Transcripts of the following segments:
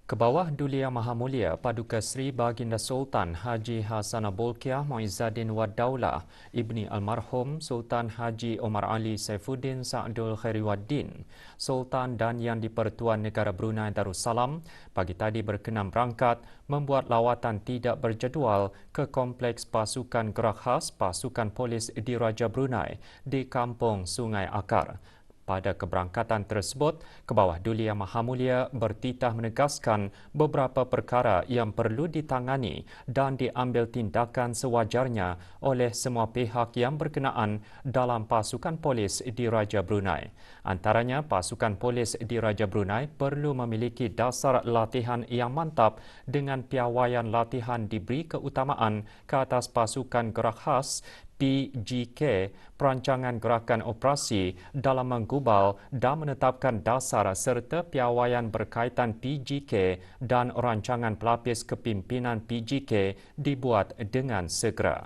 Kebawah Duli Yang Maha Mulia Paduka Seri Baginda Sultan Haji Hassanal Bolkiah Muizzaddin Wad Daulah Ibni Almarhum Sultan Haji Omar Ali Saifuddin Sa'dul Khairiwaddin, Sultan dan Yang di-Pertuan Negara Brunei Darussalam pagi tadi berkenan berangkat membuat lawatan tidak berjadual ke Kompleks Pasukan Gerak Khas Pasukan Polis Diraja Brunei di Kampung Sungai Akar. Pada keberangkatan tersebut, Kebawah Duli Yang Maha Mulia bertitah menegaskan beberapa perkara yang perlu ditangani dan diambil tindakan sewajarnya oleh semua pihak yang berkenaan dalam pasukan polis Diraja Brunei. Antaranya, pasukan polis Diraja Brunei perlu memiliki dasar latihan yang mantap dengan piawaian latihan diberi keutamaan ke atas pasukan gerak khas PGK, perancangan gerakan operasi dalam menggubal dan menetapkan dasar serta piawaian berkaitan PGK dan rancangan pelapis kepimpinan PGK dibuat dengan segera.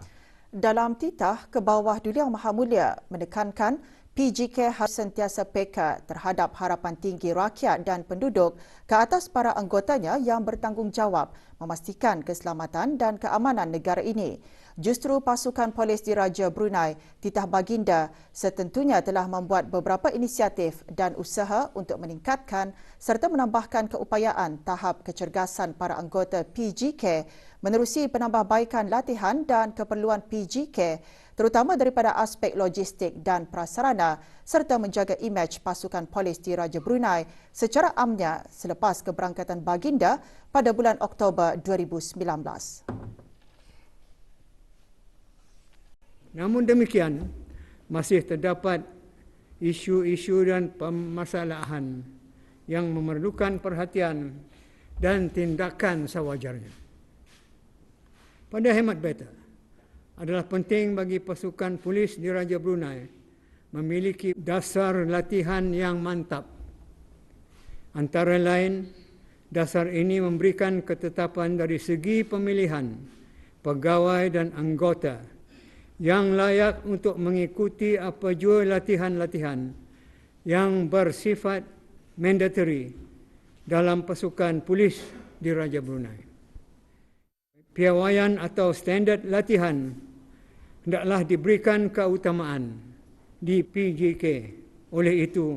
Dalam titah, Kebawah Duli Yang Maha Mulia menekankan PGK harus sentiasa peka terhadap harapan tinggi rakyat dan penduduk ke atas para anggotanya yang bertanggungjawab memastikan keselamatan dan keamanan negara ini. Justru pasukan polis Diraja Brunei, Titah Baginda, setentunya telah membuat beberapa inisiatif dan usaha untuk meningkatkan serta menambahkan keupayaan tahap kecergasan para anggota PGK menerusi penambahbaikan latihan dan keperluan PGK terutama daripada aspek logistik dan prasarana serta menjaga imej pasukan polis Diraja Brunei secara amnya selepas keberangkatan Baginda pada bulan Oktober 2019. Namun demikian, masih terdapat isu-isu dan permasalahan yang memerlukan perhatian dan tindakan sewajarnya. Pada hemat beta, adalah penting bagi pasukan polis Diraja Brunei memiliki dasar latihan yang mantap. Antara lain, dasar ini memberikan ketetapan dari segi pemilihan pegawai dan anggota yang layak untuk mengikuti apa jua latihan-latihan yang bersifat mandatory dalam pasukan polis Diraja Brunei. Piawaian atau standard latihan hendaklah diberikan keutamaan di PGK. Oleh itu,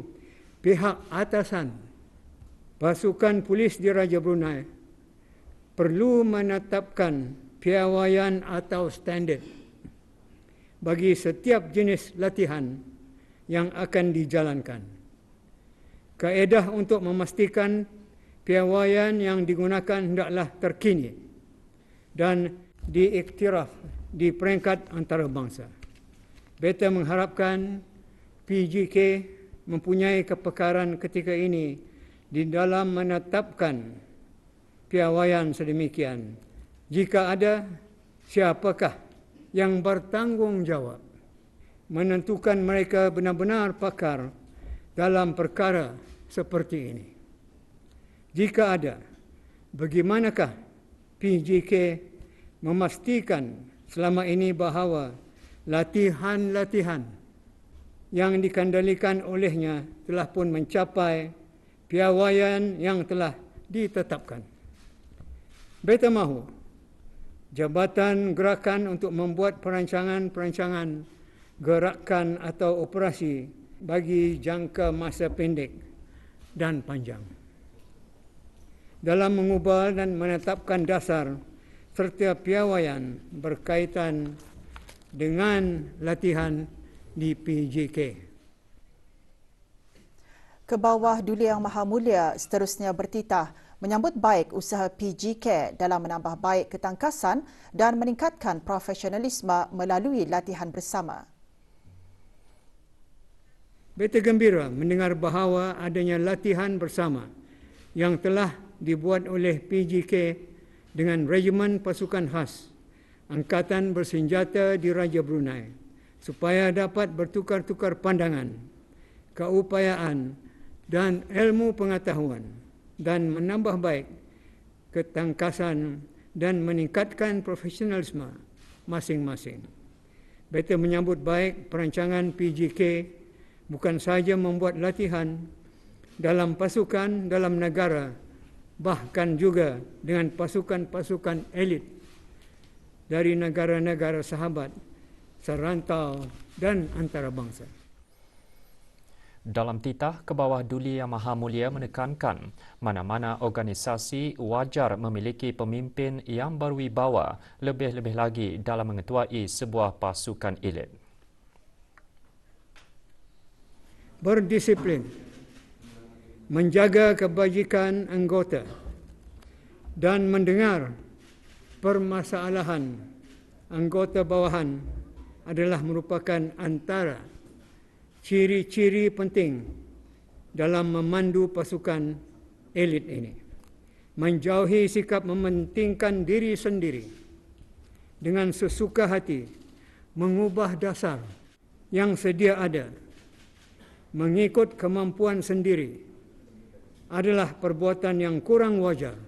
pihak atasan pasukan polis Diraja Brunei perlu menetapkan piawaian atau standard bagi setiap jenis latihan yang akan dijalankan. Kaedah untuk memastikan piawaian yang digunakan hendaklah terkini dan diiktiraf di peringkat antarabangsa. Beta mengharapkan PGK mempunyai kepekaran ketika ini di dalam menetapkan piawaian sedemikian. Jika ada, siapakah yang bertanggungjawab menentukan mereka benar-benar pakar dalam perkara seperti ini? Jika ada, bagaimanakah PGK memastikan selama ini bahawa latihan-latihan yang dikendalikan olehnya telah pun mencapai piawaian yang telah ditetapkan? Beta mahu Jabatan Gerakan untuk membuat perancangan-perancangan gerakan atau operasi bagi jangka masa pendek dan panjang dalam mengubah dan menetapkan dasar serta piawaian berkaitan dengan latihan di PGK. Kebawah Duli Yang Maha Mulia seterusnya bertitah menyambut baik usaha PGK dalam menambah baik ketangkasan dan meningkatkan profesionalisme melalui latihan bersama. Beta gembira mendengar bahawa adanya latihan bersama yang telah dibuat oleh PGK dengan Regimen Pasukan Khas Angkatan Bersenjata Diraja Brunei supaya dapat bertukar-tukar pandangan, keupayaan dan ilmu pengetahuan dan menambah baik ketangkasan dan meningkatkan profesionalisme masing-masing. Beta menyambut baik perancangan PGK bukan sahaja membuat latihan dalam pasukan dalam negara bahkan juga dengan pasukan-pasukan elit dari negara-negara sahabat, serantau dan antarabangsa. Dalam titah ke bawah Duli Yang Maha Mulia menekankan mana-mana organisasi wajar memiliki pemimpin yang berwibawa, lebih-lebih lagi dalam mengetuai sebuah pasukan elit. Berdisiplin, menjaga kebajikan anggota dan mendengar permasalahan anggota bawahan adalah merupakan antara ciri-ciri penting dalam memandu pasukan elit ini. Menjauhi sikap mementingkan diri sendiri dengan sesuka hati, mengubah dasar yang sedia ada, mengikut kemampuan sendiri adalah perbuatan yang kurang wajar.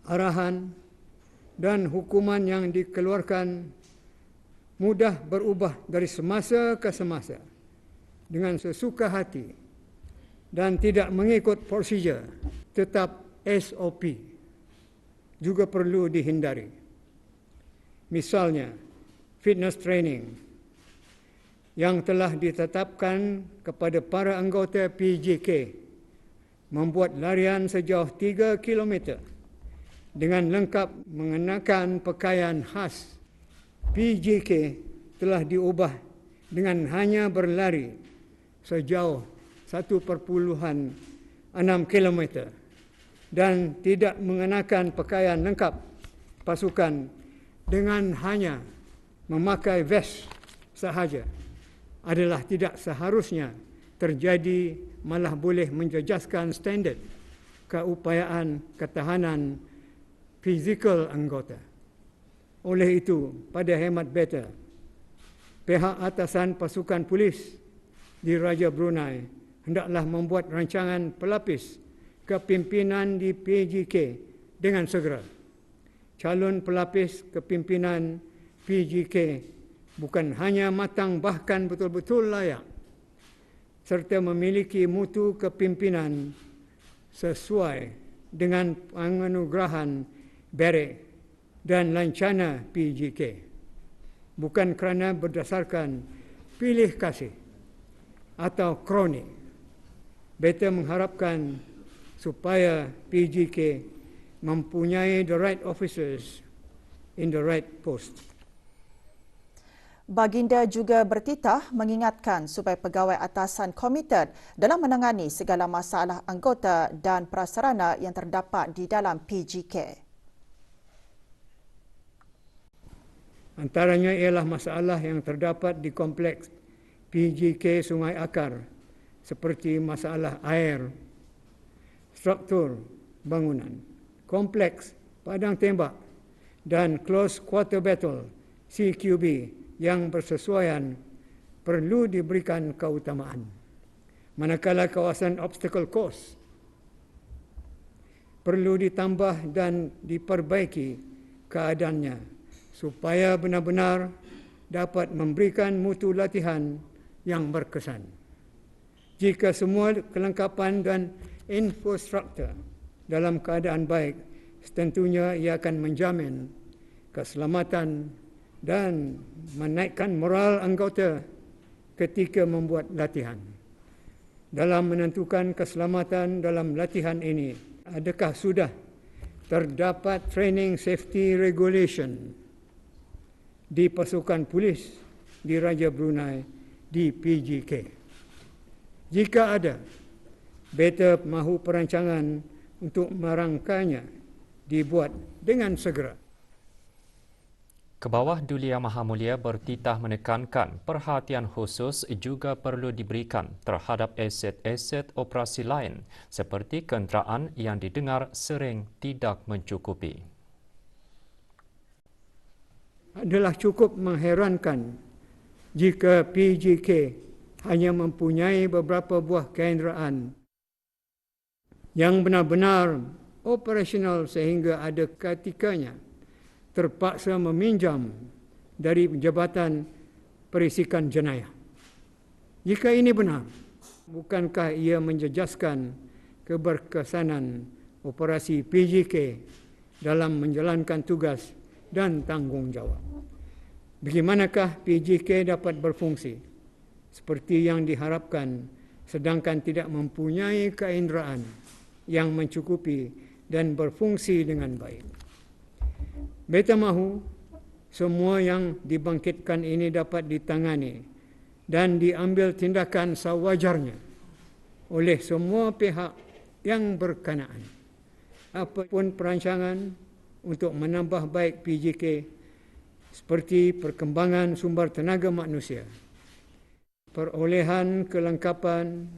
Arahan dan hukuman yang dikeluarkan mudah berubah dari semasa ke semasa dengan sesuka hati dan tidak mengikut prosedur tetap SOP juga perlu dihindari. Misalnya, fitness training yang telah ditetapkan kepada para anggota PJK membuat larian sejauh 3 km dengan lengkap mengenakan pakaian khas. PJK telah diubah dengan hanya berlari sejauh 1.6 km dan tidak mengenakan pakaian lengkap pasukan dengan hanya memakai vest sahaja adalah tidak seharusnya terjadi, malah boleh menjejaskan standard keupayaan ketahanan fizikal anggota. Oleh itu, pada hemat beta, pihak atasan pasukan polis di Raja Brunei hendaklah membuat rancangan pelapis kepimpinan di PJK dengan segera. Calon pelapis kepimpinan PJK bukan hanya matang, bahkan betul-betul layak serta memiliki mutu kepimpinan sesuai dengan penganugerahan Barrack dan lancana PJK, bukan kerana berdasarkan pilih kasih atau kroni. Beta mengharapkan supaya PJK mempunyai the right officers in the right post. Baginda juga bertitah mengingatkan supaya pegawai atasan komited dalam menangani segala masalah anggota dan prasarana yang terdapat di dalam PJK. Antaranya ialah masalah yang terdapat di kompleks PJK Sungai Akar seperti masalah air, struktur bangunan, kompleks padang tembak dan close quarter battle CQB yang bersesuaian perlu diberikan keutamaan. Manakala kawasan obstacle course perlu ditambah dan diperbaiki keadaannya supaya benar-benar dapat memberikan mutu latihan yang berkesan. Jika semua kelengkapan dan infrastruktur dalam keadaan baik, tentunya ia akan menjamin keselamatan dan menaikkan moral anggota ketika membuat latihan. Dalam menentukan keselamatan dalam latihan ini, adakah sudah terdapat training safety regulation di pasukan polis di Raja Brunei di PJK? Jika ada, beta mahu perancangan untuk merangkanya dibuat dengan segera. Kebawah Duli Yang Maha Mulia bertitah menekankan perhatian khusus juga perlu diberikan terhadap aset-aset operasi lain seperti kenderaan yang didengar sering tidak mencukupi. Adalah cukup mengherankan jika PJK hanya mempunyai beberapa buah kenderaan yang benar-benar operasional sehingga ada ketikanya terpaksa meminjam dari Jabatan Perisikan Jenayah. Jika ini benar, bukankah ia menjejaskan keberkesanan operasi PJK dalam menjalankan tugas dan tanggungjawab. Bagaimanakah PJK dapat berfungsi seperti yang diharapkan sedangkan tidak mempunyai keinderaan yang mencukupi dan berfungsi dengan baik? Beta mahu semua yang dibangkitkan ini dapat ditangani dan diambil tindakan sewajarnya oleh semua pihak yang berkenaan. Apapun perancangan untuk menambah baik PJK seperti perkembangan sumber tenaga manusia, perolehan kelengkapan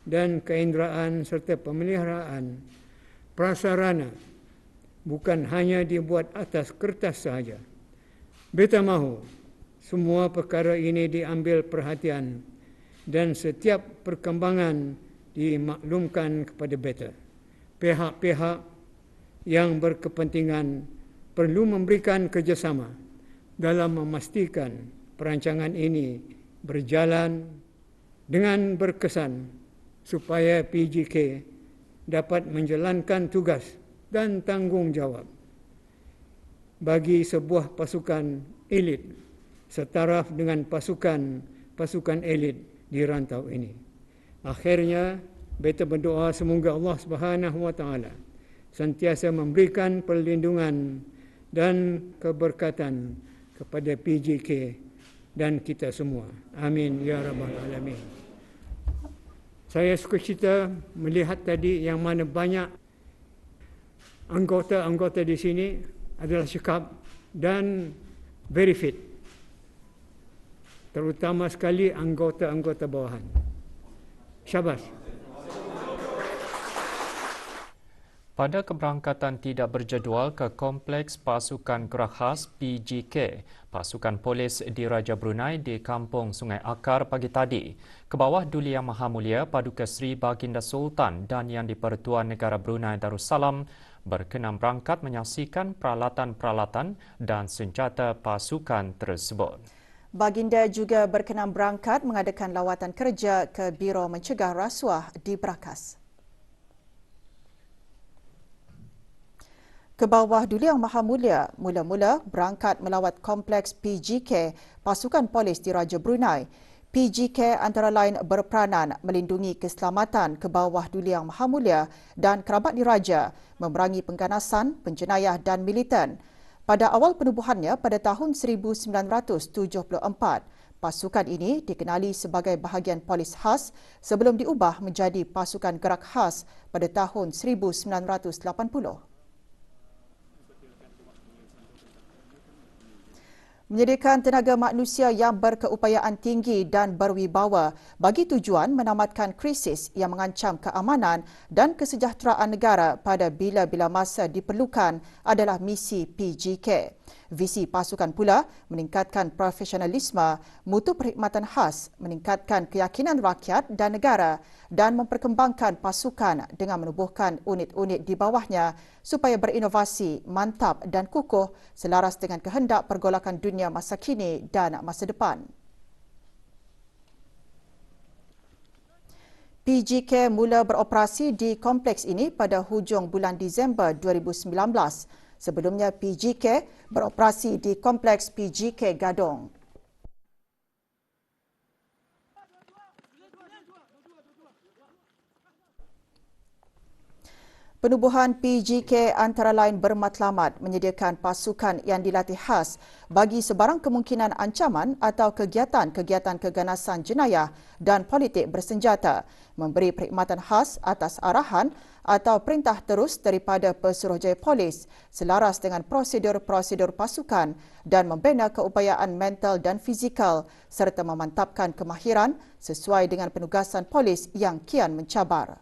dan keinderaan serta pemeliharaan prasarana bukan hanya dibuat atas kertas sahaja. Beta mahu semua perkara ini diambil perhatian dan setiap perkembangan dimaklumkan kepada beta. Pihak-pihak yang berkepentingan perlu memberikan kerjasama dalam memastikan perancangan ini berjalan dengan berkesan supaya PJK dapat menjalankan tugas dan tanggungjawab bagi sebuah pasukan elit setaraf dengan pasukan elit di rantau ini. Akhirnya, beta berdoa semoga Allah Subhanahu wa taala sentiasa memberikan perlindungan dan keberkatan kepada PJK dan kita semua. Amin ya rabbal alamin. Saya sukacita melihat tadi yang mana banyak anggota-anggota di sini adalah cekap dan very fit. Terutama sekali anggota-anggota bawahan. Syabas. Pada keberangkatan tidak berjadual ke Kompleks Pasukan Gerak Khas PJK, pasukan polis di Raja Brunei di Kampung Sungai Akar pagi tadi, ke bawah Duli Yang Maha Mulia Paduka Seri Baginda Sultan dan Yang di-Pertuan Negara Brunei Darussalam berkenan berangkat menyaksikan peralatan-peralatan dan senjata pasukan tersebut. Baginda juga berkenan berangkat mengadakan lawatan kerja ke Biro Mencegah Rasuah di Brakas. Ke bawah Duli Yang Maha Mulia mula-mula berangkat melawat kompleks PJK pasukan polis di Raja Brunei. PJK antara lain berperanan melindungi keselamatan ke bawah Duli Yang Maha Mulia dan kerabat diraja, memerangi pengganasan, penjenayah dan militan. Pada awal penubuhannya pada tahun 1974, pasukan ini dikenali sebagai bahagian polis khas sebelum diubah menjadi pasukan gerak khas pada tahun 1980. Menyediakan tenaga manusia yang berkeupayaan tinggi dan berwibawa bagi tujuan menamatkan krisis yang mengancam keamanan dan kesejahteraan negara pada bila-bila masa diperlukan adalah misi PJK. Visi pasukan pula meningkatkan profesionalisme, mutu perkhidmatan khas, meningkatkan keyakinan rakyat dan negara dan memperkembangkan pasukan dengan menubuhkan unit-unit di bawahnya supaya berinovasi, mantap dan kukuh selaras dengan kehendak pergolakan dunia masa kini dan masa depan. PJK mula beroperasi di kompleks ini pada hujung bulan Disember 2019. Sebelumnya, PJK beroperasi di kompleks PJK Gadong. Penubuhan PJK antara lain bermatlamat menyediakan pasukan yang dilatih khas bagi sebarang kemungkinan ancaman atau kegiatan-kegiatan keganasan jenayah dan politik bersenjata, memberi perkhidmatan khas atas arahan atau perintah terus daripada Pesuruhjaya Polis selaras dengan prosedur-prosedur pasukan dan membina keupayaan mental dan fizikal serta memantapkan kemahiran sesuai dengan penugasan polis yang kian mencabar.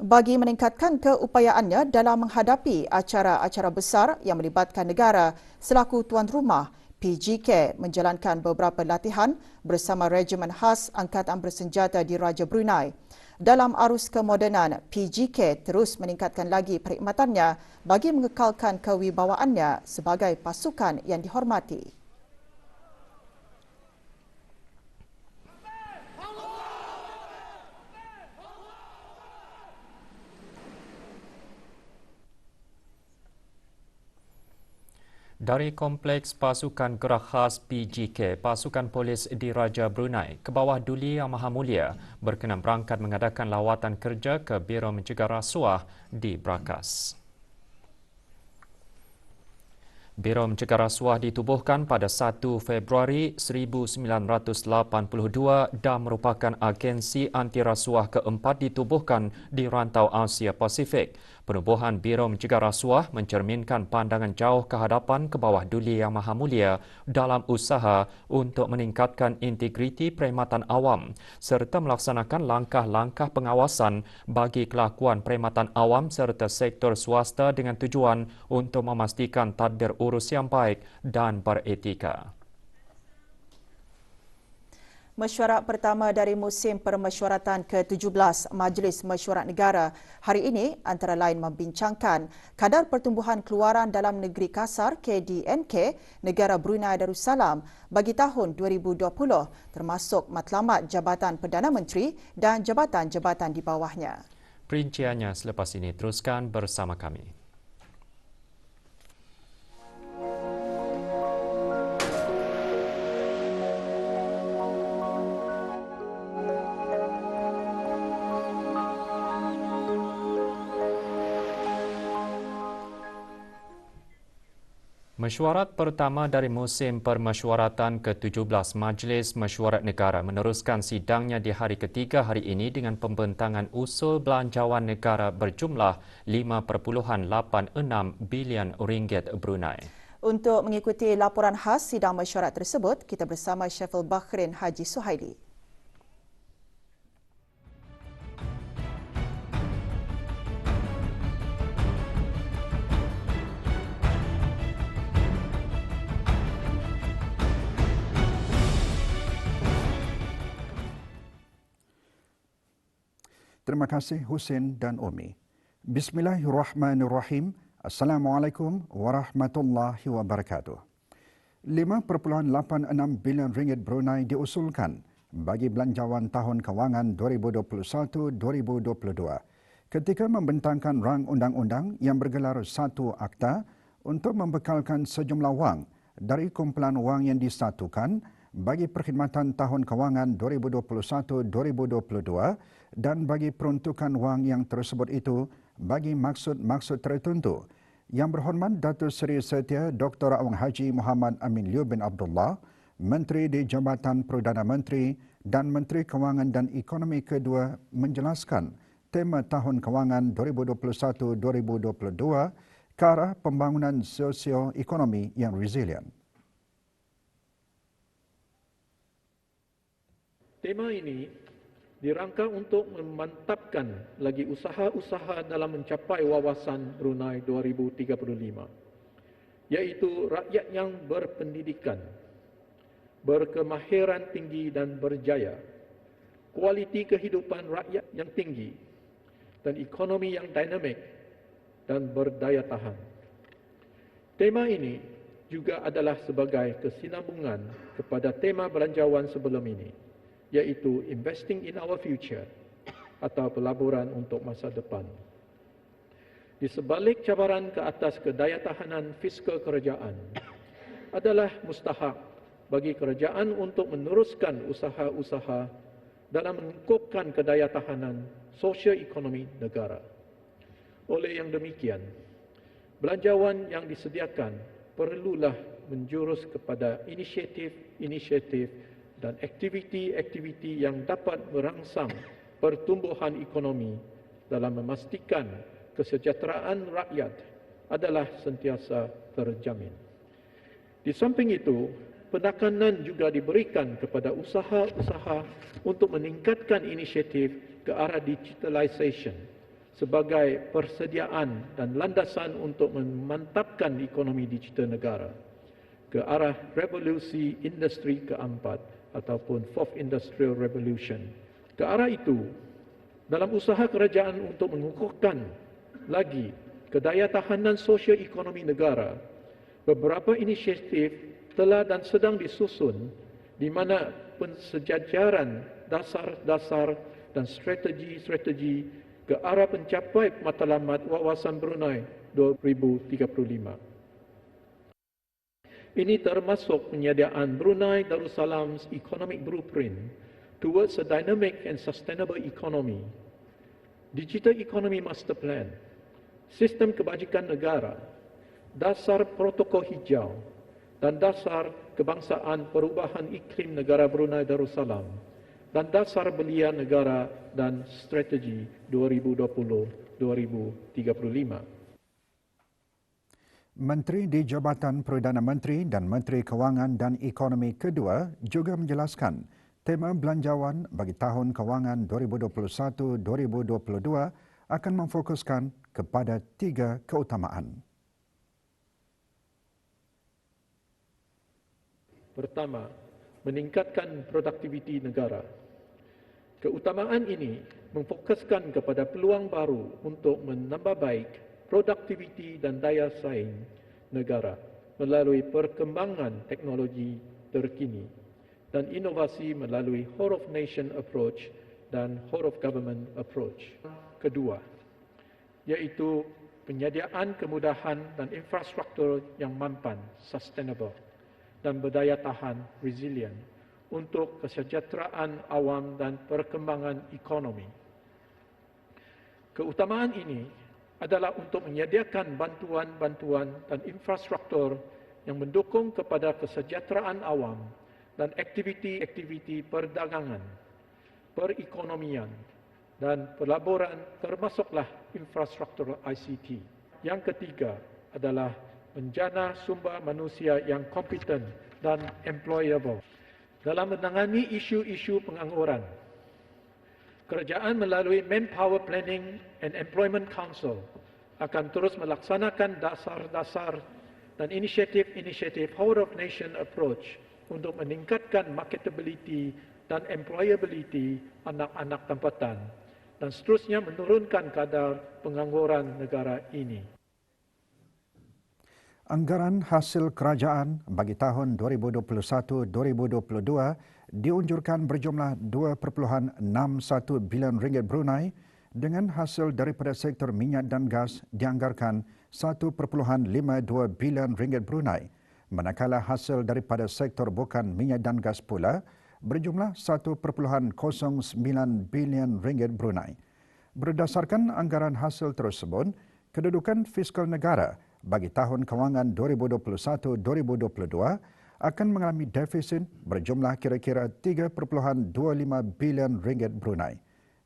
Bagi meningkatkan keupayaannya dalam menghadapi acara-acara besar yang melibatkan negara selaku tuan rumah, PJK menjalankan beberapa latihan bersama Regimen Khas Angkatan Bersenjata di Raja Brunei. Dalam arus kemodenan, PJK terus meningkatkan lagi perkhidmatannya bagi mengekalkan kewibawaannya sebagai pasukan yang dihormati. Dari Kompleks Pasukan Gerak Khas PGK, Pasukan Polis Diraja Brunei ke bawah Duli Yang Maha Mulia berkenan berangkat mengadakan lawatan kerja ke Biro Mencegah Rasuah di Brakas. Biro Mencegah Rasuah ditubuhkan pada 1 Februari 1982 dan merupakan agensi anti rasuah keempat ditubuhkan di rantau Asia Pasifik. Penubuhan Biro Mencegah Rasuah mencerminkan pandangan jauh ke hadapan ke bawah Duli Yang Maha Mulia dalam usaha untuk meningkatkan integriti perkhidmatan awam serta melaksanakan langkah-langkah pengawasan bagi kelakuan perkhidmatan awam serta sektor swasta dengan tujuan untuk memastikan tadbir urus yang baik dan beretika. Mesyuarat pertama dari musim permesyuaratan ke-17 Majlis Mesyuarat Negara hari ini antara lain membincangkan kadar pertumbuhan keluaran dalam negeri kasar KDNK negara Brunei Darussalam bagi tahun 2020 termasuk matlamat Jabatan Perdana Menteri dan jabatan-jabatan di bawahnya. Perinciannya selepas ini, teruskan bersama kami. Mesyuarat pertama dari musim permesyuaratan ke-17 Majlis Mesyuarat Negara meneruskan sidangnya di hari ketiga hari ini dengan pembentangan usul belanjawan negara berjumlah 5.86 bilion ringgit Brunei. Untuk mengikuti laporan khas sidang mesyuarat tersebut, kita bersama Syafil Bakhrin Haji Suhaili. Terima kasih Husin dan Umi. Bismillahirrahmanirrahim. Assalamualaikum warahmatullahi wabarakatuh. 5.86 bilion ringgit Brunei diusulkan bagi belanjawan tahun kewangan 2021-2022 ketika membentangkan rang undang-undang yang bergelar satu akta untuk membekalkan sejumlah wang dari kumpulan wang yang disatukan bagi perkhidmatan tahun kewangan 2021-2022 dan bagi peruntukan wang yang tersebut itu bagi maksud-maksud tertentu. Yang berhormat Datuk Seri Setia Dr. Awang Haji Muhammad Amin Liu bin Abdullah, Menteri di Jabatan Perdana Menteri dan Menteri Kewangan dan Ekonomi kedua menjelaskan tema tahun kewangan 2021-2022 ke arah pembangunan sosio-ekonomi yang resilient. Tema ini dirangka untuk memantapkan lagi usaha-usaha dalam mencapai wawasan Brunei 2035, iaitu rakyat yang berpendidikan, berkemahiran tinggi dan berjaya, kualiti kehidupan rakyat yang tinggi, dan ekonomi yang dinamik dan berdaya tahan. Tema ini juga adalah sebagai kesinambungan kepada tema belanjawan sebelum ini, iaitu Investing in Our Future atau pelaburan untuk masa depan. Di sebalik cabaran ke atas kedayatahanan fiskal kerajaan, adalah mustahak bagi kerajaan untuk meneruskan usaha-usaha dalam mengukuhkan kedayatahanan sosio-ekonomi negara. Oleh yang demikian, belanjawan yang disediakan perlulah menjurus kepada inisiatif dan aktiviti-aktiviti yang dapat merangsang pertumbuhan ekonomi dalam memastikan kesejahteraan rakyat adalah sentiasa terjamin. Di samping itu, penekanan juga diberikan kepada usaha-usaha untuk meningkatkan inisiatif ke arah digitalisation sebagai persediaan dan landasan untuk memantapkan ekonomi digital negara ke arah revolusi industri keempat ataupun Fourth Industrial Revolution. Ke arah itu, dalam usaha kerajaan untuk mengukuhkan lagi kedayatahanan sosio-ekonomi negara, beberapa inisiatif telah dan sedang disusun di mana pensejajaran dasar-dasar dan strategi-strategi ke arah pencapai matlamat wawasan Brunei 2035. Ini termasuk penyediaan Brunei Darussalam's economic blueprint towards a dynamic and sustainable economy, Digital Economy Master Plan, Sistem Kebajikan Negara, Dasar Protokol Hijau dan Dasar Kebangsaan Perubahan Iklim Negara Brunei Darussalam dan Dasar Belia Negara dan Strategi 2020-2035. Menteri di Jabatan Perdana Menteri dan Menteri Kewangan dan Ekonomi kedua juga menjelaskan tema belanjawan bagi tahun kewangan 2021-2022 akan memfokuskan kepada 3 keutamaan. Pertama, meningkatkan produktiviti negara. Keutamaan ini memfokuskan kepada peluang baru untuk menambah baik produktiviti dan daya saing negara melalui perkembangan teknologi terkini dan inovasi melalui whole of nation approach dan whole of government approach. Kedua, iaitu penyediaan kemudahan dan infrastruktur yang mampan, sustainable dan berdaya tahan, resilient untuk kesejahteraan awam dan perkembangan ekonomi. Keutamaan ini adalah untuk menyediakan bantuan-bantuan dan infrastruktur yang mendukung kepada kesejahteraan awam dan aktiviti-aktiviti perdagangan, perekonomian dan pelaburan termasuklah infrastruktur ICT. Yang ketiga adalah menjana sumber manusia yang kompeten dan employable. Dalam menangani isu-isu pengangguran, kerajaan melalui Manpower Planning and Employment Council akan terus melaksanakan dasar-dasar dan inisiatif-inisiatif whole of nation approach untuk meningkatkan marketability dan employability anak-anak tempatan dan seterusnya menurunkan kadar pengangguran negara ini. Anggaran hasil kerajaan bagi tahun 2021-2022 diunjurkan berjumlah 2.61 bilion ringgit Brunei dengan hasil daripada sektor minyak dan gas dianggarkan 1.52 bilion ringgit Brunei, manakala hasil daripada sektor bukan minyak dan gas pula berjumlah 1.09 bilion ringgit Brunei. Berdasarkan anggaran hasil tersebut, kedudukan fiskal negara bagi tahun kewangan 2021-2022 akan mengalami defisit berjumlah kira-kira 3.25 bilion ringgit Brunei.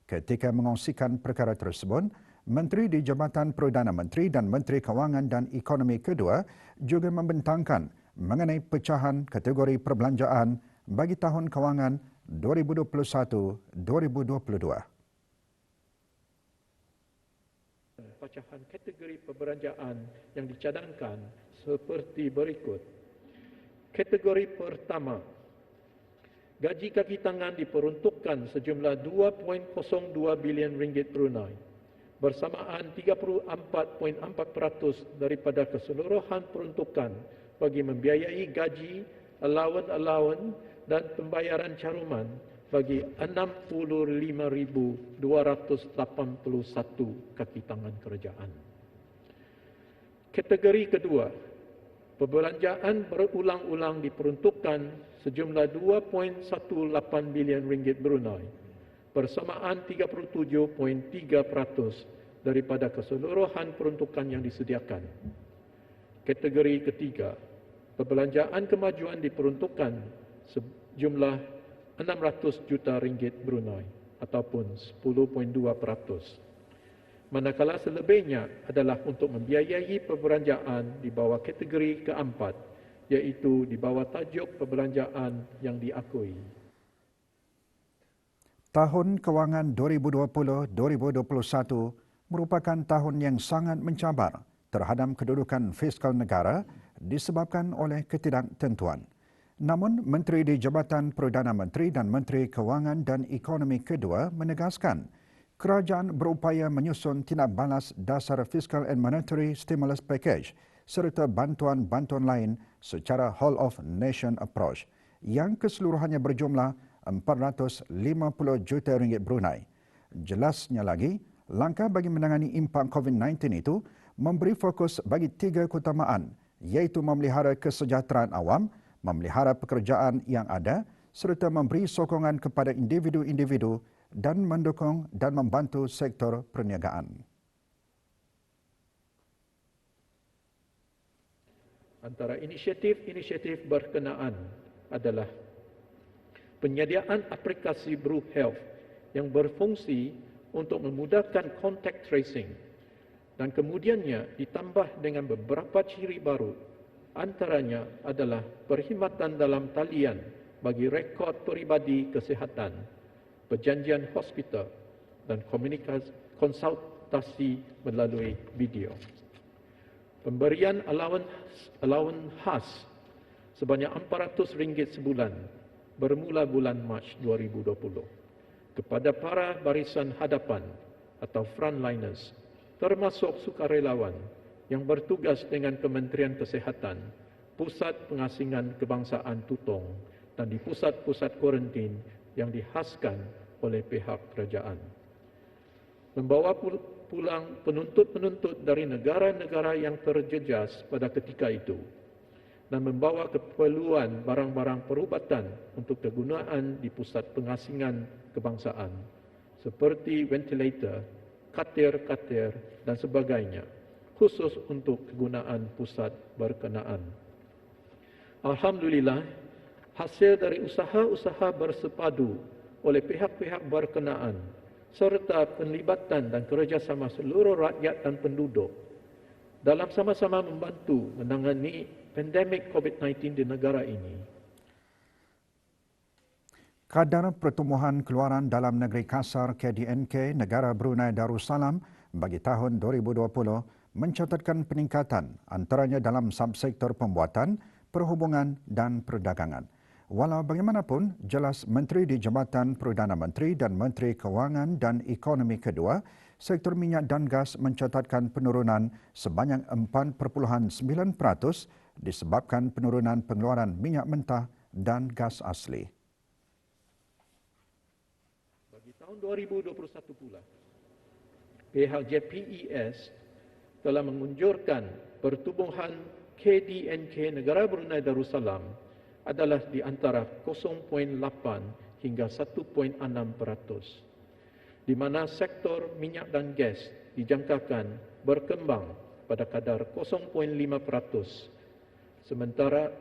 Ketika mengongsikan perkara tersebut, Menteri di Jabatan Perdana Menteri dan Menteri Kewangan dan Ekonomi kedua juga membentangkan mengenai pecahan kategori perbelanjaan bagi tahun kewangan 2021-2022. Pecahan kategori perbelanjaan yang dicadangkan seperti berikut. Kategori pertama, gaji kaki tangan diperuntukkan sejumlah 2.02 bilion ringgit Brunei, bersamaan 34.4% daripada keseluruhan peruntukan bagi membiayai gaji, allowance dan pembayaran caruman bagi 65,281 kaki tangan kerajaan. Kategori kedua, perbelanjaan berulang-ulang diperuntukkan sejumlah 2.18 bilion ringgit Brunei, bersamaan 37.3% daripada keseluruhan peruntukan yang disediakan. Kategori ketiga, perbelanjaan kemajuan diperuntukkan sejumlah 600 juta ringgit Brunei ataupun 10.2%. Manakala selebihnya adalah untuk membiayai perbelanjaan di bawah kategori keempat, iaitu di bawah tajuk perbelanjaan yang diakui. Tahun kewangan 2020-2021 merupakan tahun yang sangat mencabar terhadap kedudukan fiskal negara disebabkan oleh ketidaktentuan. Namun, Menteri di Jabatan Perdana Menteri dan Menteri Kewangan dan Ekonomi kedua menegaskan kerajaan berupaya menyusun tindak balas dasar Fiscal and Monetary Stimulus Package serta bantuan-bantuan lain secara whole of nation approach yang keseluruhannya berjumlah 450 juta ringgit Brunei. Jelasnya lagi, langkah bagi menangani impak COVID-19 itu memberi fokus bagi 3 keutamaan, iaitu memelihara kesejahteraan awam, memelihara pekerjaan yang ada serta memberi sokongan kepada individu-individu dan mendukung dan membantu sektor perniagaan. Antara inisiatif-inisiatif berkenaan adalah penyediaan aplikasi Brew Health yang berfungsi untuk memudahkan contact tracing dan kemudiannya ditambah dengan beberapa ciri baru. Antaranya adalah perkhidmatan dalam talian bagi rekod peribadi kesihatan, perjanjian hospital dan konsultasi melalui video. Pemberian allowance khas sebanyak RM400 sebulan bermula bulan Mac 2020 kepada para barisan hadapan atau frontliners termasuk sukarelawan yang bertugas dengan Kementerian Kesihatan, Pusat Pengasingan Kebangsaan Tutong dan di pusat-pusat kuarantin yang dihaskan oleh pihak kerajaan. Membawa pulang penuntut-penuntut dari negara-negara yang terjejas pada ketika itu dan membawa keperluan barang-barang perubatan untuk kegunaan di pusat pengasingan kebangsaan seperti ventilator, katil-katil dan sebagainya khusus untuk kegunaan pusat berkenaan. Alhamdulillah, hasil dari usaha-usaha bersepadu oleh pihak-pihak berkenaan serta penlibatan dan kerjasama seluruh rakyat dan penduduk dalam sama-sama membantu menangani pandemik COVID-19 di negara ini. Kadar pertumbuhan keluaran dalam negeri kasar KDNK negara Brunei Darussalam bagi tahun 2020 mencatatkan peningkatan antaranya dalam subsektor pembuatan, perhubungan dan perdagangan. Walau bagaimanapun, jelas Menteri di Jabatan Perdana Menteri dan Menteri Kewangan dan Ekonomi kedua, sektor minyak dan gas mencatatkan penurunan sebanyak 4.9% disebabkan penurunan pengeluaran minyak mentah dan gas asli. Bagi tahun 2021 pula, pihak JPES telah mengunjurkan pertumbuhan KDNK negara Brunei Darussalam adalah di antara 0.8 hingga 1.6%, di mana sektor minyak dan gas dijangkakan berkembang pada kadar 0.5%, sementara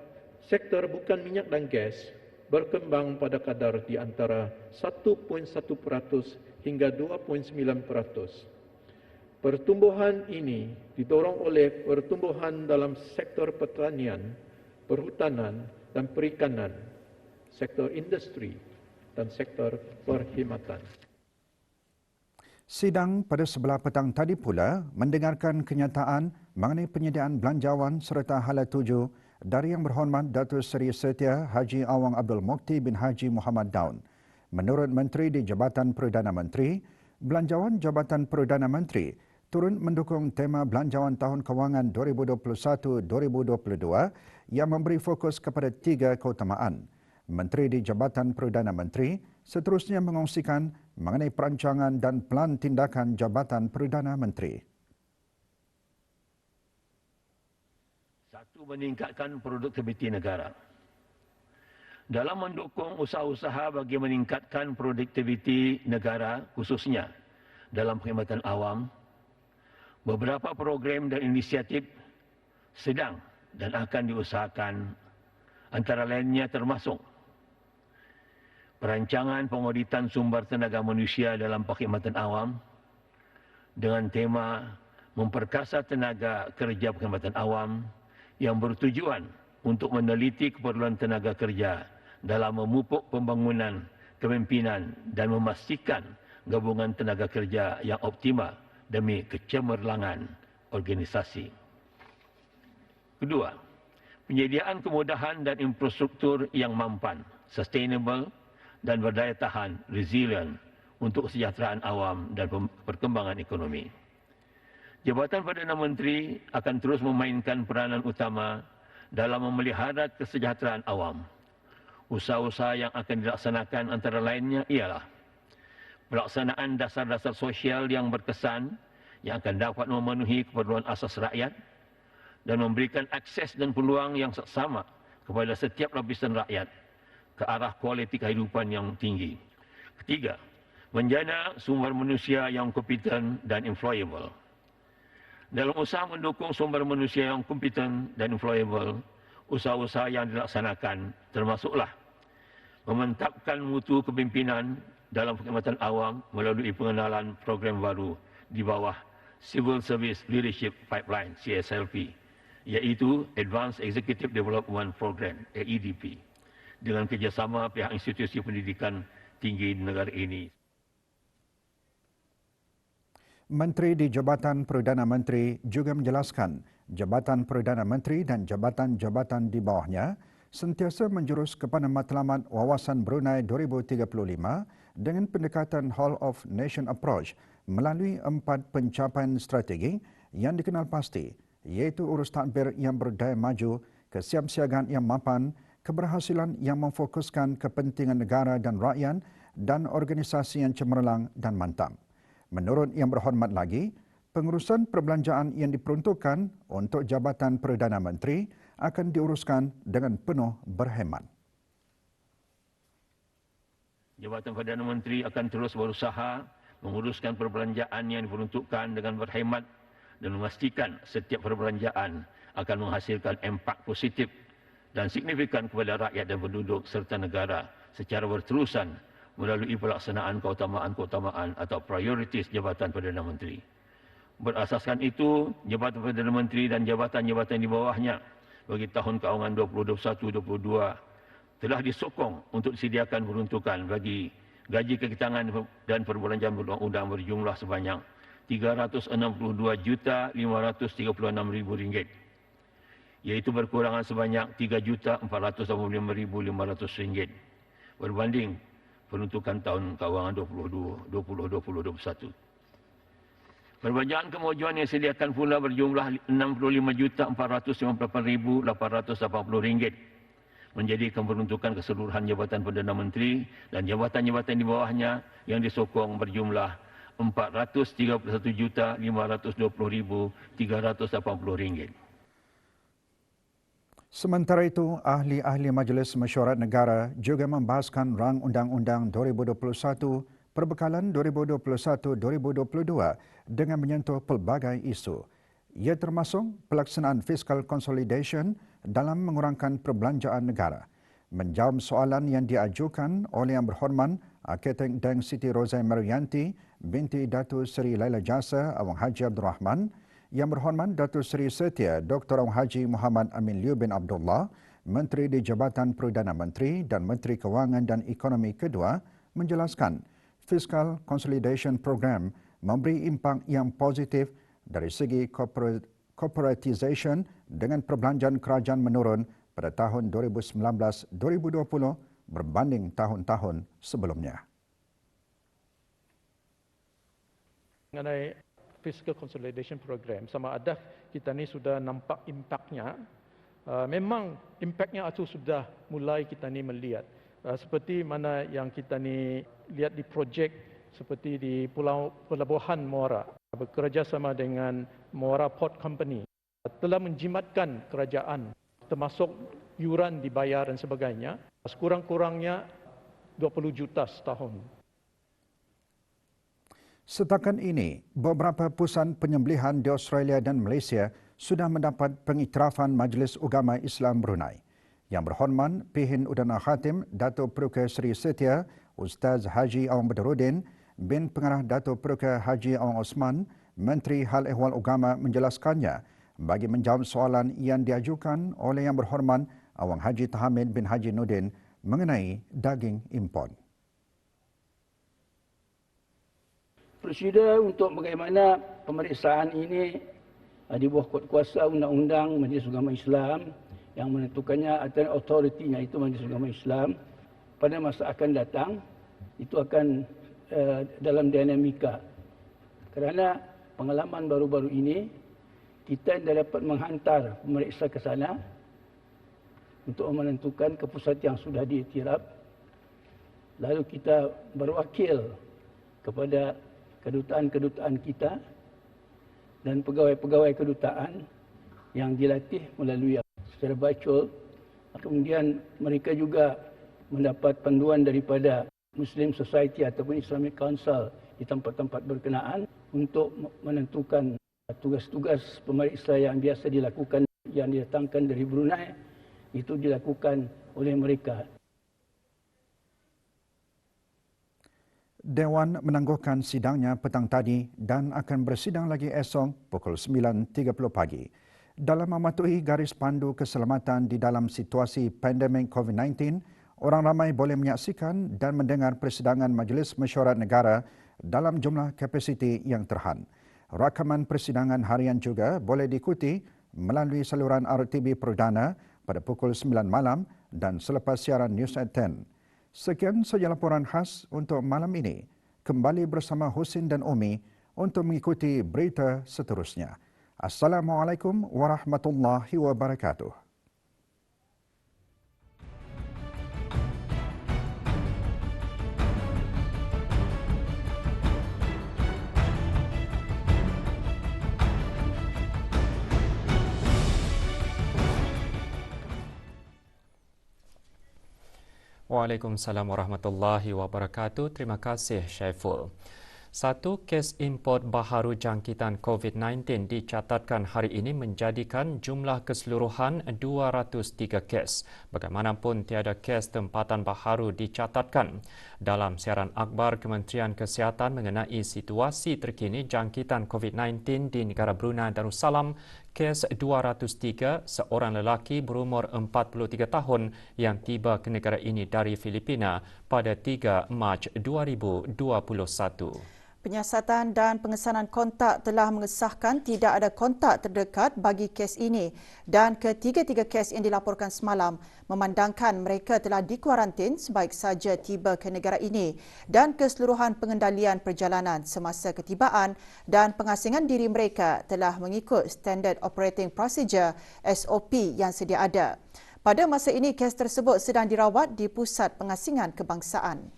sektor bukan minyak dan gas berkembang pada kadar di antara 1.1% hingga 2.9%. Pertumbuhan ini didorong oleh pertumbuhan dalam sektor pertanian, perhutanan dan perikanan, sektor industri dan sektor perkhidmatan. Sidang pada sebelah petang tadi pula mendengarkan kenyataan mengenai penyediaan belanjawan serta hala tuju dari Yang Berhormat Datuk Seri Setia Haji Awang Abdul Mukti bin Haji Muhammad Daun. Menurut Menteri di Jabatan Perdana Menteri, belanjawan Jabatan Perdana Menteri turut mendukung tema belanjawan tahun kewangan 2021-2022 yang memberi fokus kepada 3 keutamaan. Menteri di Jabatan Perdana Menteri seterusnya mengongsikan mengenai perancangan dan pelan tindakan Jabatan Perdana Menteri. 1. Meningkatkan produktiviti negara. Dalam mendukung usaha-usaha bagi meningkatkan produktiviti negara khususnya dalam perkhidmatan awam, beberapa program dan inisiatif sedang dan akan diusahakan, antara lainnya termasuk perancangan pengauditan sumber tenaga manusia dalam perkhidmatan awam dengan tema memperkasa tenaga kerja perkhidmatan awam yang bertujuan untuk meneliti keperluan tenaga kerja dalam memupuk pembangunan kepimpinan dan memastikan gabungan tenaga kerja yang optimal demi kecemerlangan organisasi. Kedua, penyediaan kemudahan dan infrastruktur yang mampan, sustainable dan berdaya tahan, resilient untuk kesejahteraan awam dan perkembangan ekonomi. Jabatan Perdana Menteri akan terus memainkan peranan utama dalam memelihara kesejahteraan awam. Usaha-usaha yang akan dilaksanakan antara lainnya ialah pelaksanaan dasar-dasar sosial yang berkesan yang akan dapat memenuhi keperluan asas rakyat, dan memberikan akses dan peluang yang sama kepada setiap lapisan rakyat ke arah kualiti kehidupan yang tinggi. Ketiga, menjana sumber manusia yang kompeten dan employable. Dalam usaha mendukung sumber manusia yang kompeten dan employable, usaha-usaha yang dilaksanakan termasuklah memantapkan mutu kepimpinan dalam perkhidmatan awam melalui pengenalan program baru di bawah Civil Service Leadership Pipeline CSLP, iaitu Advanced Executive Development Program AEDP, dengan kerjasama pihak institusi pendidikan tinggi di negara ini. Menteri di Jabatan Perdana Menteri juga menjelaskan Jabatan Perdana Menteri dan jabatan-jabatan di bawahnya sentiasa menjurus kepada matlamat Wawasan Brunei 2035 dengan pendekatan Whole of Nation Approach melalui 4 pencapaian strategi yang dikenal pasti, iaitu urus tadbir yang berdaya maju, kesiapsiagaan yang mapan, keberhasilan yang memfokuskan kepentingan negara dan rakyat, dan organisasi yang cemerlang dan mantap. Menurut Yang Berhormat lagi, pengurusan perbelanjaan yang diperuntukkan untuk Jabatan Perdana Menteri akan diuruskan dengan penuh berhemat. Jabatan Perdana Menteri akan terus berusaha menguruskan perbelanjaan yang diperuntukkan dengan berhemat dan memastikan setiap perbelanjaan akan menghasilkan impak positif dan signifikan kepada rakyat dan penduduk serta negara secara berterusan melalui pelaksanaan keutamaan-keutamaan atau prioritis Jabatan Perdana Menteri. Berasaskan itu, Jabatan Perdana Menteri dan jabatan-jabatan di bawahnya bagi tahun kewangan 2021-2022 telah disokong untuk disediakan peruntukan bagi gaji kekitangan dan perbelanjaan undang-undang berjumlah sebanyak RM362,536,000, iaitu berkurangan sebanyak RM3,485,500 berbanding peruntukan tahun kewangan 2020-2021. Perbelanjaan kemajuan yang disediakan pula berjumlah RM65,458,880 menjadikan peruntukan keseluruhan Jabatan Perdana Menteri dan jabatan-jabatan di bawahnya yang disokong berjumlah RM431,520,380. Sementara itu, ahli-ahli Majlis Mesyuarat Negara juga membahaskan rang Undang-Undang 2021 Perbekalan 2021-2022 dengan menyentuh pelbagai isu. Ia termasuk pelaksanaan Fiscal Consolidation dalam mengurangkan perbelanjaan negara. Menjawab soalan yang diajukan oleh Yang Berhormat Arkitek Deng Siti Rozai Marianti binti Datuk Seri Laila Jasa Awang Haji Abdul Rahman, Yang Berhormat Datuk Seri Setia Dr. Awang Haji Muhammad Amin Liu bin Abdullah, Menteri di Jabatan Perdana Menteri dan Menteri Kewangan dan Ekonomi kedua, menjelaskan Fiscal Consolidation Program memberi impak yang positif dari segi corporatization dengan perbelanjaan kerajaan menurun pada tahun 2019-2020 berbanding tahun-tahun sebelumnya. Mengenai Fiscal Consolidation Program, sama ada kita ni sudah nampak impaknya. Memang impaknya itu sudah mulai kita ni melihat. Seperti mana yang kita ni lihat di projek seperti di Pulau Pelabuhan Muara, bekerjasama dengan Muara Port Company, telah menjimatkan kerajaan termasuk yuran dibayar dan sebagainya, sekurang-kurangnya 20 juta setahun. Setakat ini, beberapa pusat penyembelihan di Australia dan Malaysia sudah mendapat pengiktirafan Majlis Ugama Islam Brunei. Yang Berhormat Pihin Udana Khatim Datuk Peruka Seri Setia Ustaz Haji Awang Badruddin bin Pengarah Datuk Peruka Haji Awang Osman, Menteri Hal Ehwal Agama menjelaskannya bagi menjawab soalan yang diajukan oleh Yang Berhormat Awang Haji Tahamid bin Haji Nudin mengenai daging import. Prosedur untuk bagaimana pemeriksaan ini di bawah kuasa undang-undang Majlis Ugama Islam yang menentukannya atau autoritinya itu Majlis Ugama Islam pada masa akan datang itu akan dalam dinamika. Kerana pengalaman baru-baru ini kita tidak dapat menghantar pemeriksa ke sana untuk menentukan ke pusat yang sudah diiktiraf. Lalu kita berwakil kepada kedutaan-kedutaan kita dan pegawai-pegawai kedutaan yang dilatih melalui secara virtual. Kemudian mereka juga mendapat panduan daripada Muslim Society ataupun Islamic Council di tempat-tempat berkenaan untuk menentukan tugas-tugas pemeriksa yang biasa dilakukan, yang didatangkan dari Brunei, itu dilakukan oleh mereka. Dewan menangguhkan sidangnya petang tadi dan akan bersidang lagi esok pukul 9.30 pagi. Dalam mematuhi garis pandu keselamatan di dalam situasi pandemik COVID-19, orang ramai boleh menyaksikan dan mendengar persidangan Majlis Mesyuarat Negara dalam jumlah kapasiti yang terhad. Rakaman persidangan harian juga boleh diikuti melalui saluran RTV Perdana pada pukul 9 malam dan selepas siaran News at 10. Sekian saja laporan khas untuk malam ini. Kembali bersama Husin dan Umi untuk mengikuti berita seterusnya. Assalamualaikum warahmatullahi wabarakatuh. Waalaikumsalam warahmatullahi wabarakatuh. Terima kasih Syaiful. Satu kes import baharu jangkitan COVID-19 dicatatkan hari ini menjadikan jumlah keseluruhan 203 kes. Bagaimanapun tiada kes tempatan baharu dicatatkan. Dalam siaran akhbar Kementerian Kesihatan mengenai situasi terkini jangkitan COVID-19 di negara Brunei Darussalam, kes 203 seorang lelaki berumur 43 tahun yang tiba ke negara ini dari Filipina pada 3 Mac 2021. Penyiasatan dan pengesanan kontak telah mengesahkan tidak ada kontak terdekat bagi kes ini dan ketiga-tiga kes yang dilaporkan semalam memandangkan mereka telah dikuarantin sebaik saja tiba ke negara ini dan keseluruhan pengendalian perjalanan semasa ketibaan dan pengasingan diri mereka telah mengikut Standard Operating Procedure SOP yang sedia ada. Pada masa ini, kes tersebut sedang dirawat di Pusat Pengasingan Kebangsaan.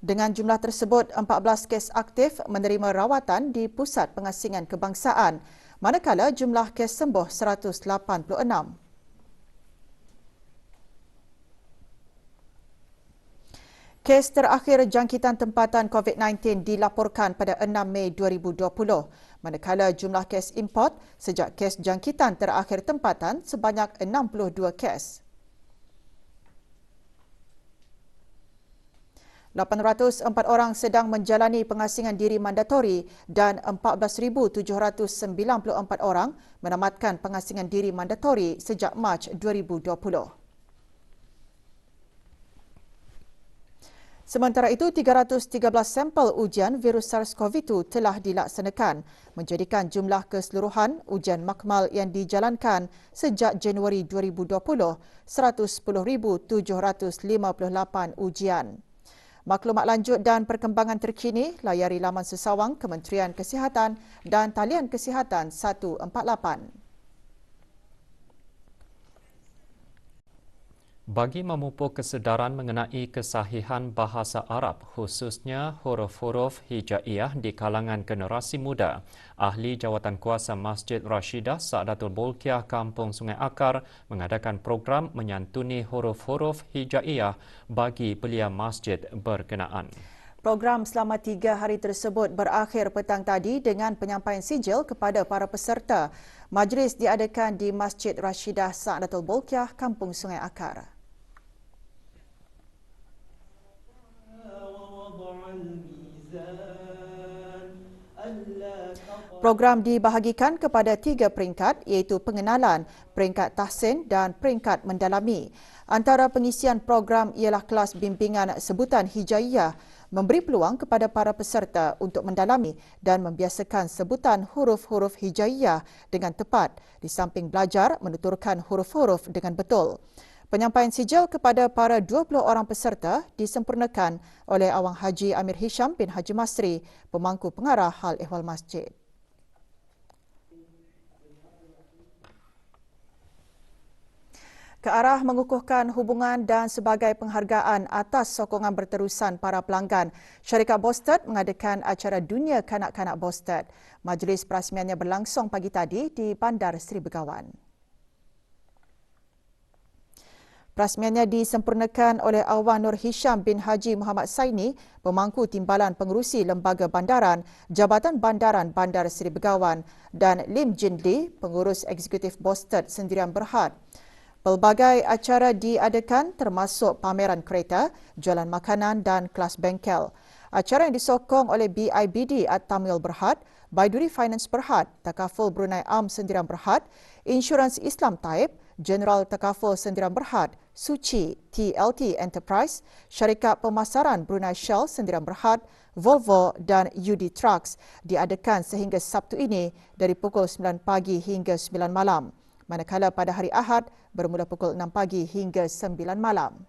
Dengan jumlah tersebut, 14 kes aktif menerima rawatan di Pusat Pengasingan Kebangsaan, manakala jumlah kes sembuh 186. Kes terakhir jangkitan tempatan COVID-19 dilaporkan pada 6 Mei 2020, manakala jumlah kes import sejak kes jangkitan terakhir tempatan sebanyak 62 kes. 804 orang sedang menjalani pengasingan diri mandatori dan 14,794 orang menamatkan pengasingan diri mandatori sejak Mac 2020. Sementara itu, 313 sampel ujian virus SARS-CoV-2 telah dilaksanakan, menjadikan jumlah keseluruhan ujian makmal yang dijalankan sejak Januari 2020 110,758 ujian. Maklumat lanjut dan perkembangan terkini layari laman sesawang Kementerian Kesihatan dan talian Kesihatan 148. Bagi memupuk kesedaran mengenai kesahihan bahasa Arab, khususnya huruf-huruf hijaiyah di kalangan generasi muda, Ahli Jawatankuasa Masjid Rashidah Saadatul Bolkiah Kampung Sungai Akar mengadakan program menyantuni huruf-huruf hijaiyah bagi belia masjid berkenaan. Program selama 3 hari tersebut berakhir petang tadi dengan penyampaian sijil kepada para peserta. Majlis diadakan di Masjid Rashidah Saadatul Bolkiah Kampung Sungai Akar. Program dibahagikan kepada 3 peringkat iaitu pengenalan, peringkat tahsin dan peringkat mendalami. Antara pengisian program ialah kelas bimbingan sebutan hijaiyah, memberi peluang kepada para peserta untuk mendalami dan membiasakan sebutan huruf-huruf hijaiyah dengan tepat di samping belajar menuturkan huruf-huruf dengan betul. Penyampaian sijil kepada para 20 orang peserta disempurnakan oleh Awang Haji Amir Hisham bin Haji Masri, pemangku pengarah Hal Ehwal Masjid. ke arah mengukuhkan hubungan dan sebagai penghargaan atas sokongan berterusan para pelanggan. Syarikat Bostad mengadakan acara Dunia Kanak-Kanak Bostad. Majlis perasmiannya berlangsung pagi tadi di Bandar Seri Begawan. Perasmiannya disempurnakan oleh Awan Nur Hisham bin Haji Muhammad Saini, pemangku Timbalan Pengerusi Lembaga Bandaran, Jabatan Bandaran Bandar Seri Begawan dan Lim Jin Lee, Pengurus Eksekutif Bostad Sendirian Berhad. Pelbagai acara diadakan termasuk pameran kereta, jualan makanan dan kelas bengkel. Acara yang disokong oleh BIBD At-Tamil Berhad, Baiduri Finance Berhad, Takaful Brunei Am Sendirian Berhad, Insurans Islam Taib, Jeneral Takaful Sendirian Berhad, Suci TLT Enterprise, Syarikat Pemasaran Brunei Shell Sendirian Berhad, Volvo dan UD Trucks diadakan sehingga Sabtu ini dari pukul 9 pagi hingga 9 malam. Manakala pada hari Ahad bermula pukul 6 pagi hingga 9 malam.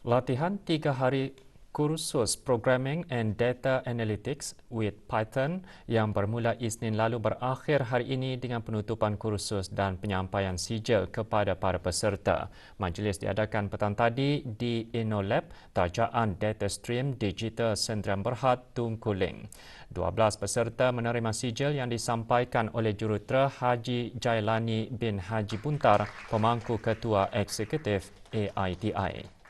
Latihan 3 hari kursus Programming and Data Analytics with Python yang bermula Isnin lalu berakhir hari ini dengan penutupan kursus dan penyampaian sijil kepada para peserta. Majlis diadakan petang tadi di InnoLab, Tajaan Data Stream Digital Sendirian Berhad, Tungkuling. 12 peserta menerima sijil yang disampaikan oleh Jurutera Haji Jailani bin Haji Buntar, pemangku Ketua Eksekutif AITI.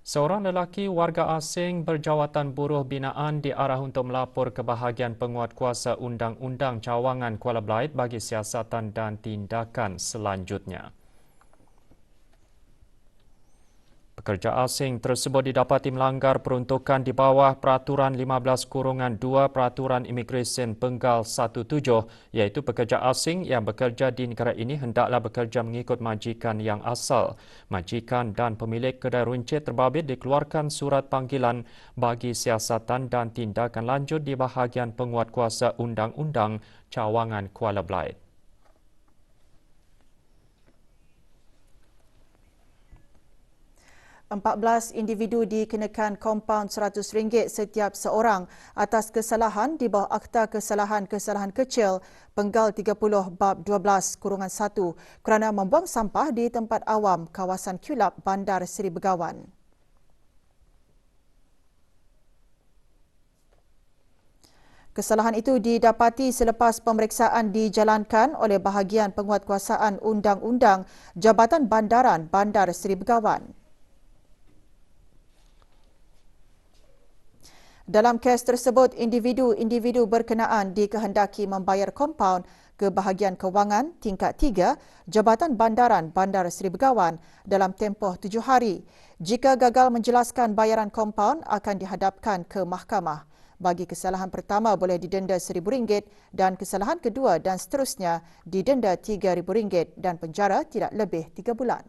Seorang lelaki warga asing berjawatan buruh binaan diarah untuk melapor ke bahagian penguatkuasa Undang-Undang Cawangan Kuala Belait bagi siasatan dan tindakan selanjutnya. Pekerja asing tersebut didapati melanggar peruntukan di bawah Peraturan 15/2 Peraturan Imigresen Penggal 17, iaitu pekerja asing yang bekerja di negara ini hendaklah bekerja mengikut majikan yang asal. Majikan dan pemilik kedai runcit terbabit dikeluarkan surat panggilan bagi siasatan dan tindakan lanjut di bahagian penguatkuasa Undang-Undang Cawangan Kuala Belait. RM14 individu dikenakan kompaun RM100 setiap seorang atas kesalahan di bawah Akta Kesalahan-Kesalahan Kecil Penggal 30 Bab 12-1 kerana membuang sampah di tempat awam kawasan Kulap Bandar Seri Begawan. Kesalahan itu didapati selepas pemeriksaan dijalankan oleh bahagian penguatkuasaan Undang-Undang Jabatan Bandaran Bandar Seri Begawan. Dalam kes tersebut, individu-individu berkenaan dikehendaki membayar kompaun ke bahagian kewangan tingkat 3 Jabatan Bandaran Bandar Seri Begawan dalam tempoh 7 hari. Jika gagal menjelaskan bayaran kompaun, akan dihadapkan ke mahkamah. Bagi kesalahan pertama boleh didenda RM1,000 dan kesalahan kedua dan seterusnya didenda RM3,000 dan penjara tidak lebih 3 bulan.